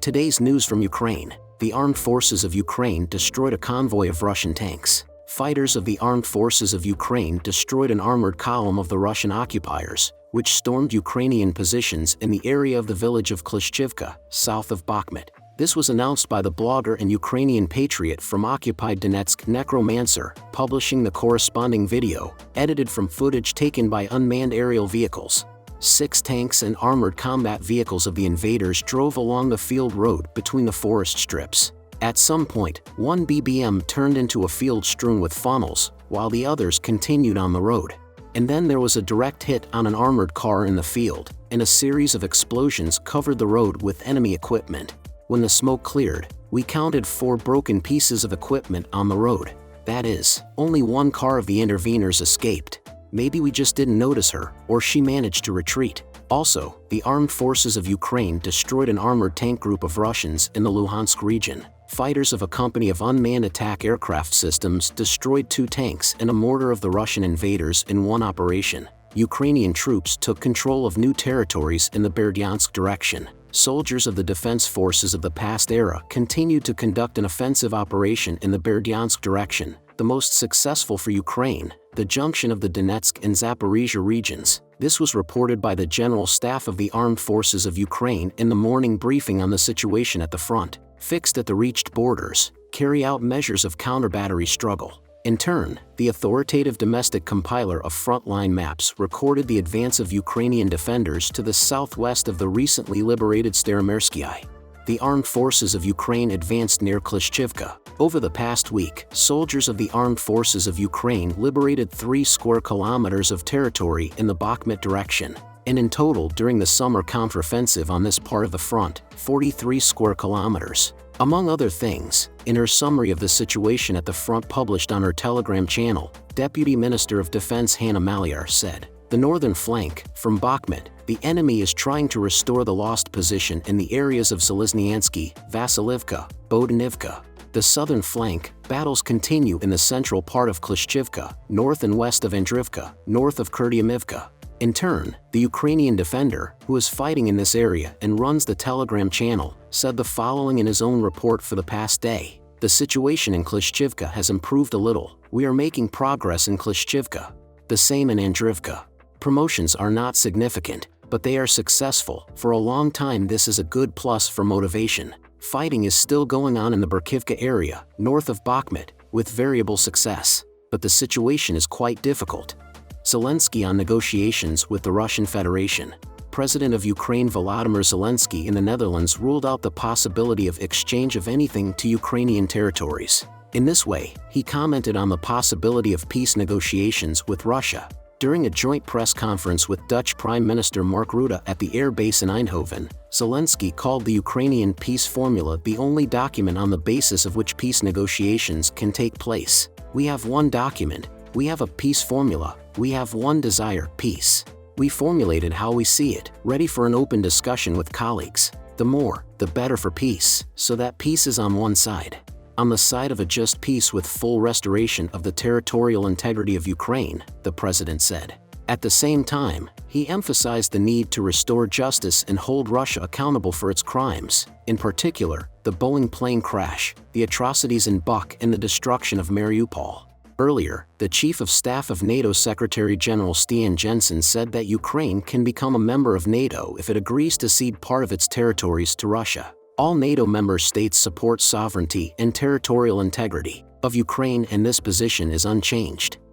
Today's news from Ukraine. The armed forces of Ukraine destroyed a convoy of Russian tanks. Fighters of the armed forces of Ukraine destroyed an armored column of the Russian occupiers, which stormed Ukrainian positions in the area of the village of Kliszcziyevka, south of Bakhmut. This was announced by the blogger and Ukrainian patriot from occupied Donetsk, Necro Mancer, publishing the corresponding video, edited from footage taken by unmanned aerial vehicles. 6 tanks and armored combat vehicles of the invaders drove along the field road between the forest strips. At some point, one BBM turned into a field strewn with funnels, while the others continued on the road. And then there was a direct hit on an armored car in the field, and a series of explosions covered the road with enemy equipment. When the smoke cleared, we counted 4 broken pieces of equipment on the road. That is, only one car of the interveners escaped. Maybe we just didn't notice her, or she managed to retreat. Also, the armed forces of Ukraine destroyed an armored tank group of Russians in the Luhansk region. Fighters of a company of unmanned attack aircraft systems destroyed 2 tanks and a mortar of the Russian invaders in one operation. Ukrainian troops took control of new territories in the Berdyansk direction. Soldiers of the defense forces of the past era continued to conduct an offensive operation in the Berdyansk direction, the most successful for Ukraine, the junction of the Donetsk and Zaporizhia regions. This was reported by the General Staff of the Armed Forces of Ukraine in the morning briefing on the situation at the front. Fixed at the reached borders, carry out measures of counter-battery struggle. In turn, the authoritative domestic compiler of frontline maps recorded the advance of Ukrainian defenders to the southwest of the recently liberated Staromersky. The armed forces of Ukraine advanced near Kliszcziyevka. Over the past week, soldiers of the armed forces of Ukraine liberated 3 square kilometers of territory in the Bakhmut direction, and in total during the summer counteroffensive on this part of the front, 43 square kilometers. Among other things, in her summary of the situation at the front published on her Telegram channel, Deputy Minister of Defense Hanna Maliar said, "The northern flank, from Bakhmut, the enemy is trying to restore the lost position in the areas of Zalesnyansky, Vasilivka, Bodanivka. The southern flank, battles continue in the central part of Kliszcziyevka, north and west of Andrivka, north of Kliszcziyevka." In turn, the Ukrainian defender, who is fighting in this area and runs the Telegram channel, said the following in his own report for the past day. "The situation in Kliszcziyevka has improved a little. We are making progress in Kliszcziyevka. The same in Andrivka. Promotions are not significant, but they are successful. For a long time this is a good plus for motivation. Fighting is still going on in the Berkivka area, north of Bakhmut, with variable success. But the situation is quite difficult." Zelensky on negotiations with the Russian Federation. President of Ukraine Volodymyr Zelensky in the Netherlands ruled out the possibility of exchange of anything to Ukrainian territories. In this way, he commented on the possibility of peace negotiations with Russia. During a joint press conference with Dutch Prime Minister Mark Rutte at the air base in Eindhoven, Zelensky called the Ukrainian peace formula the only document on the basis of which peace negotiations can take place. "We have one document. We have a peace formula. We have one desire, peace. We formulated how we see it, ready for an open discussion with colleagues. The more, the better for peace, so that peace is on one side. On the side of a just peace with full restoration of the territorial integrity of Ukraine," the president said. At the same time, he emphasized the need to restore justice and hold Russia accountable for its crimes, in particular, the Boeing plane crash, the atrocities in Buch and the destruction of Mariupol. Earlier, the Chief of Staff of NATO Secretary General Stian Jensen said that Ukraine can become a member of NATO if it agrees to cede part of its territories to Russia. All NATO member states support sovereignty and territorial integrity of Ukraine, and this position is unchanged.